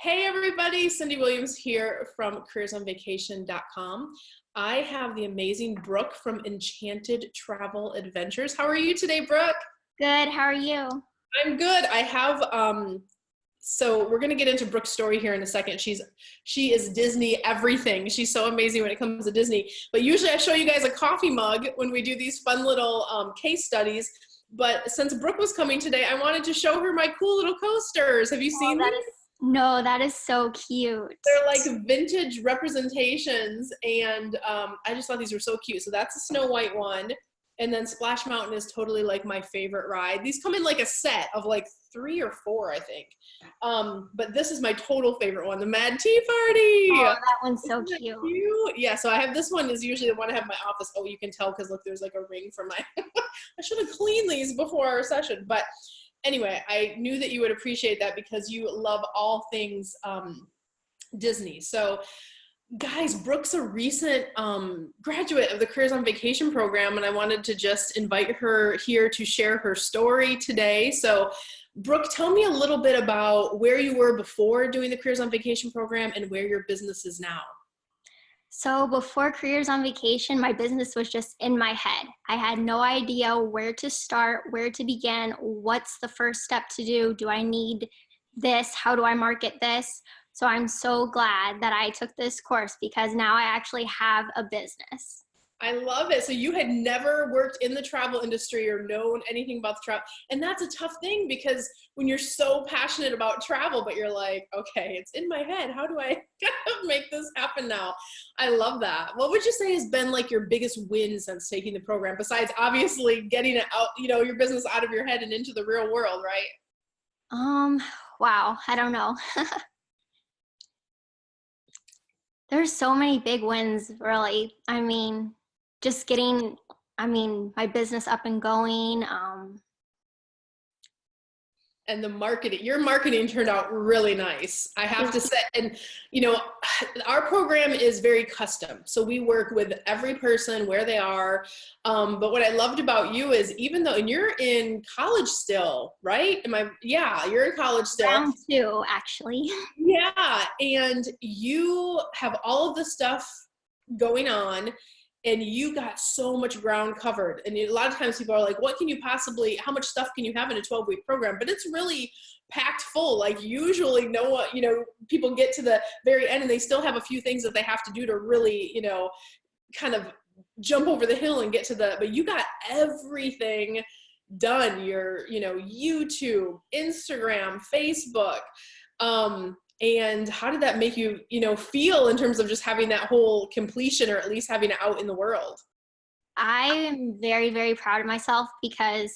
Hey everybody, Cyndi Williams here from careersonvacation.com. I have the amazing Brooke from Enchanted Travel Adventures. How are you today, Brooke? Good, how are you? I'm good. I have so we're gonna get into Brooke's story here in a second. She is Disney everything. She's so amazing when it comes to Disney. But usually I show you guys a coffee mug when we do these fun little case studies. But since Brooke was coming today, I wanted to show her my cool little coasters. Have you seen these? No, that is so cute. They're like vintage representations, and I just thought these were so cute. So that's a Snow White one, and then Splash Mountain is totally like my favorite ride. These come in like a set of like 3 or 4, I think. But this is my total favorite one, the Mad Tea Party. Oh, that one's so cute. Yeah, so I have this one is usually the one I have in my office. Oh, you can tell because look, there's like a ring for my, I should have cleaned these before our session, but anyway, I knew that you would appreciate that because you love all things Disney. So guys, Brooke's a recent graduate of the Careers on Vacation program, and I wanted to just invite her here to share her story today. So Brooke, tell me a little bit about where you were before doing the Careers on Vacation program and where your business is now. So before Careers on Vacation, my business was just in my head. I had no idea where to start, where to begin, what's the first step to do, do I need this, how do I market this? So I'm so glad that I took this course because now I actually have a business. I love it. So you had never worked in the travel industry or known anything about the travel. And that's a tough thing because when you're so passionate about travel, but you're like, okay, it's in my head. How do I make this happen now? I love that. What would you say has been like your biggest win since taking the program, besides obviously getting it out, you know, your business out of your head and into the real world, right? Wow, I don't know. There's so many big wins, really. I mean, just getting, my business up and going. And the marketing, your marketing turned out really nice, I have to say. And, you know, our program is very custom. So we work with every person where they are. But what I loved about you is even though, and you're in college still, right? Yeah, you're in college still. Round 2, actually. Yeah, and you have all of the stuff going on, and you got so much ground covered. And a lot of times people are like, what can you possibly, how much stuff can you have in a 12-week program? But it's really packed full. Like usually people get to the very end and they still have a few things that they have to do to really, kind of jump over the hill and get to but you got everything done. Your, YouTube, Instagram, Facebook, and how did that make you, feel in terms of just having that whole completion, or at least having it out in the world? I am very, very proud of myself because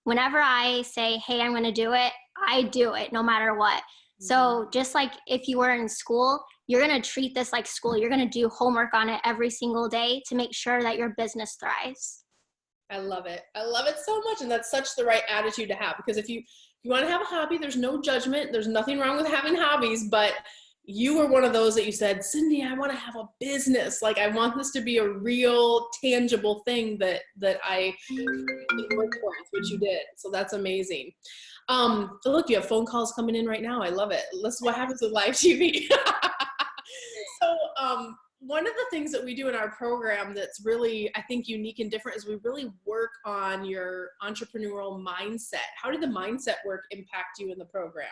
whenever I say, hey, I'm going to do it, I do it no matter what. Mm-hmm. So just like if you were in school, you're going to treat this like school. You're going to do homework on it every single day to make sure that your business thrives. I love it. I love it so much. And that's such the right attitude to have, because if you want to have a hobby, there's no judgment. There's nothing wrong with having hobbies, but you were one of those that you said, Cyndi, I want to have a business. Like I want this to be a real tangible thing that I work for. It's what you did. So that's amazing. Look, you have phone calls coming in right now. I love it. This is what happens with live TV. So, one of the things that we do in our program that's really, I think, unique and different is we really work on your entrepreneurial mindset. How did the mindset work impact you in the program?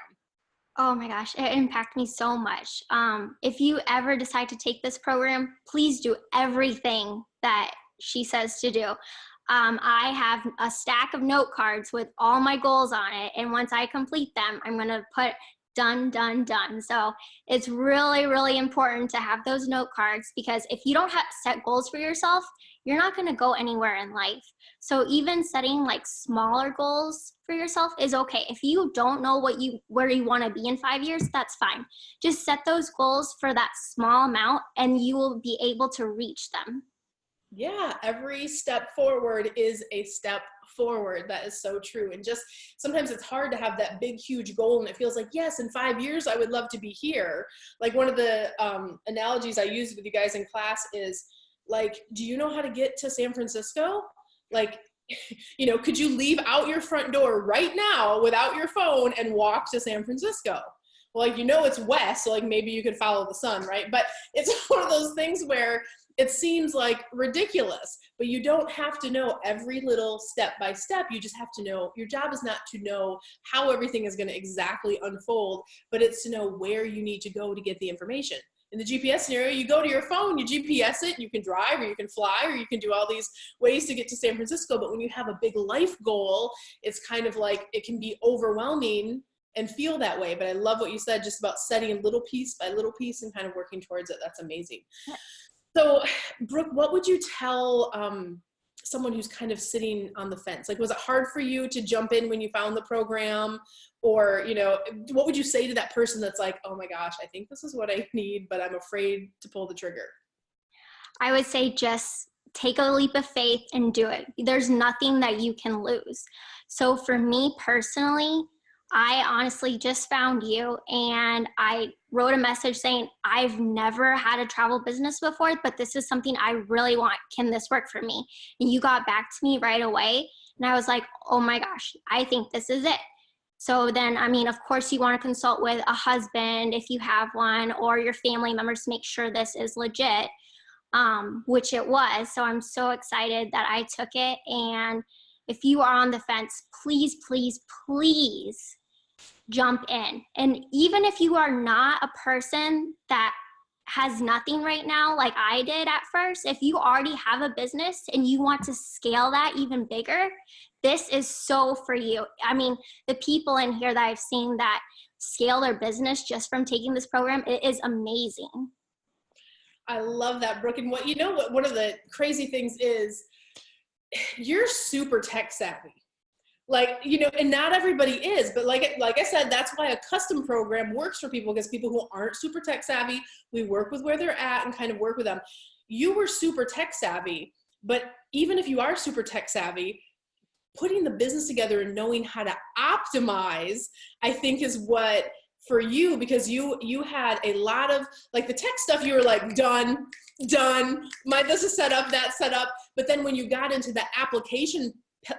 Oh my gosh, it impacted me so much. If you ever decide to take this program, please do everything that she says to do. I have a stack of note cards with all my goals on it, and once I complete them, I'm going to put done, done, done. So it's really, really important to have those note cards, because if you don't have set goals for yourself, you're not going to go anywhere in life. So even setting like smaller goals for yourself is okay. If you don't know where you want to be in 5 years, that's fine. Just set those goals for that small amount and you will be able to reach them. Yeah, every step forward is a step forward. That is so true. And just sometimes it's hard to have that big, huge goal, and it feels like, yes, in 5 years, I would love to be here. Like one of the analogies I use with you guys in class is like, do you know how to get to San Francisco? Like, could you leave out your front door right now without your phone and walk to San Francisco? well, like, it's west, so like maybe you could follow the sun, right? But it's one of those things where it seems like ridiculous, but you don't have to know every little step by step. You just have to know, your job is not to know how everything is going to exactly unfold, but it's to know where you need to go to get the information. In the GPS scenario, you go to your phone, you GPS it, you can drive, or you can fly, or you can do all these ways to get to San Francisco. But when you have a big life goal, it's kind of like, it can be overwhelming and feel that way. But I love what you said, just about setting little piece by little piece and kind of working towards it. That's amazing. So, Brooke, what would you tell someone who's kind of sitting on the fence? Like, was it hard for you to jump in when you found the program? Or, what would you say to that person that's like, oh my gosh, I think this is what I need, but I'm afraid to pull the trigger? I would say just take a leap of faith and do it. There's nothing that you can lose. So for me personally, I honestly just found you and I wrote a message saying, I've never had a travel business before, but this is something I really want. Can this work for me? And you got back to me right away. And I was like, oh my gosh, I think this is it. So then, of course you want to consult with a husband if you have one, or your family members to make sure this is legit, which it was. So I'm so excited that I took it. And if you are on the fence, please, please, please jump in. And even if you are not a person that has nothing right now, like I did at first, if you already have a business and you want to scale that even bigger, this is so for you. The people in here that I've seen that scale their business just from taking this program, it is amazing. I love that, Brooke. And what one of the crazy things is, you're super tech savvy. And not everybody is, but like I said, that's why a custom program works for people, because people who aren't super tech savvy, we work with where they're at and kind of work with them. You were super tech savvy, but even if you are super tech savvy, putting the business together and knowing how to optimize, I think is what for you, because you had a lot of, like, the tech stuff, you were like, done, this is set up, that's set up. But then when you got into the application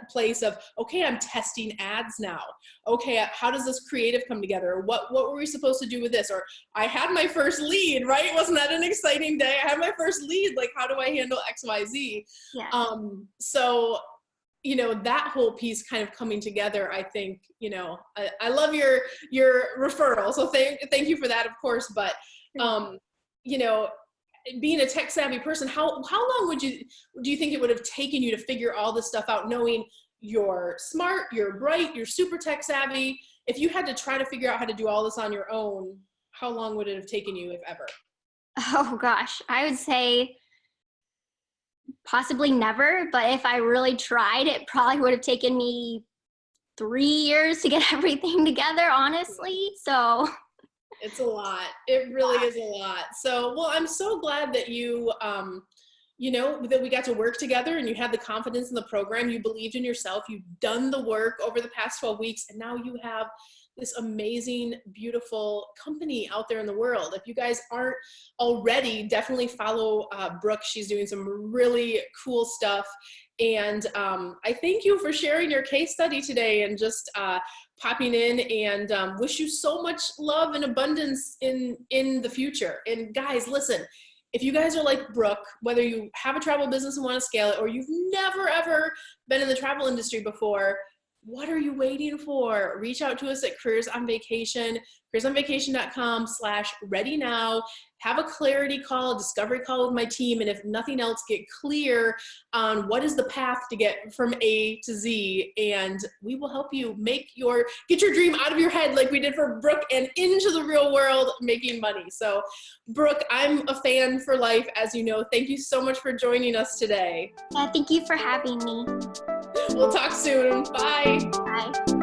place of, okay, I'm testing ads now. Okay, how does this creative come together? What were we supposed to do with this? Or I had my first lead, right? Wasn't that an exciting day? I had my first lead. Like, how do I handle X, Y, Z? Yeah. So, that whole piece kind of coming together, I think, I love your referral. So thank you for that, of course. But, being a tech savvy person, how long do you think it would have taken you to figure all this stuff out, knowing you're smart, you're bright, you're super tech savvy? If you had to try to figure out how to do all this on your own, how long would it have taken you, if ever? Oh gosh, I would say possibly never, but if I really tried, it probably would have taken me 3 years to get everything together, honestly. So it's a lot. It really is a lot. So, well, I'm so glad that you, that we got to work together and you had the confidence in the program. You believed in yourself. You've done the work over the past 12 weeks, and now you have this amazing, beautiful company out there in the world. If you guys aren't already, definitely follow Brooke. She's doing some really cool stuff. And I thank you for sharing your case study today and just popping in, and wish you so much love and abundance in the future. And guys, listen, if you guys are like Brooke, whether you have a travel business and want to scale it, or you've never ever been in the travel industry before, what are you waiting for? Reach out to us at Careers on Vacation, careersonvacation.com/ready now. Have a clarity call, a discovery call with my team. And if nothing else, get clear on what is the path to get from A to Z. And we will help you get your dream out of your head, like we did for Brooke, and into the real world making money. So Brooke, I'm a fan for life, as you know. Thank you so much for joining us today. yeah, thank you for having me. We'll talk soon. Bye. Bye.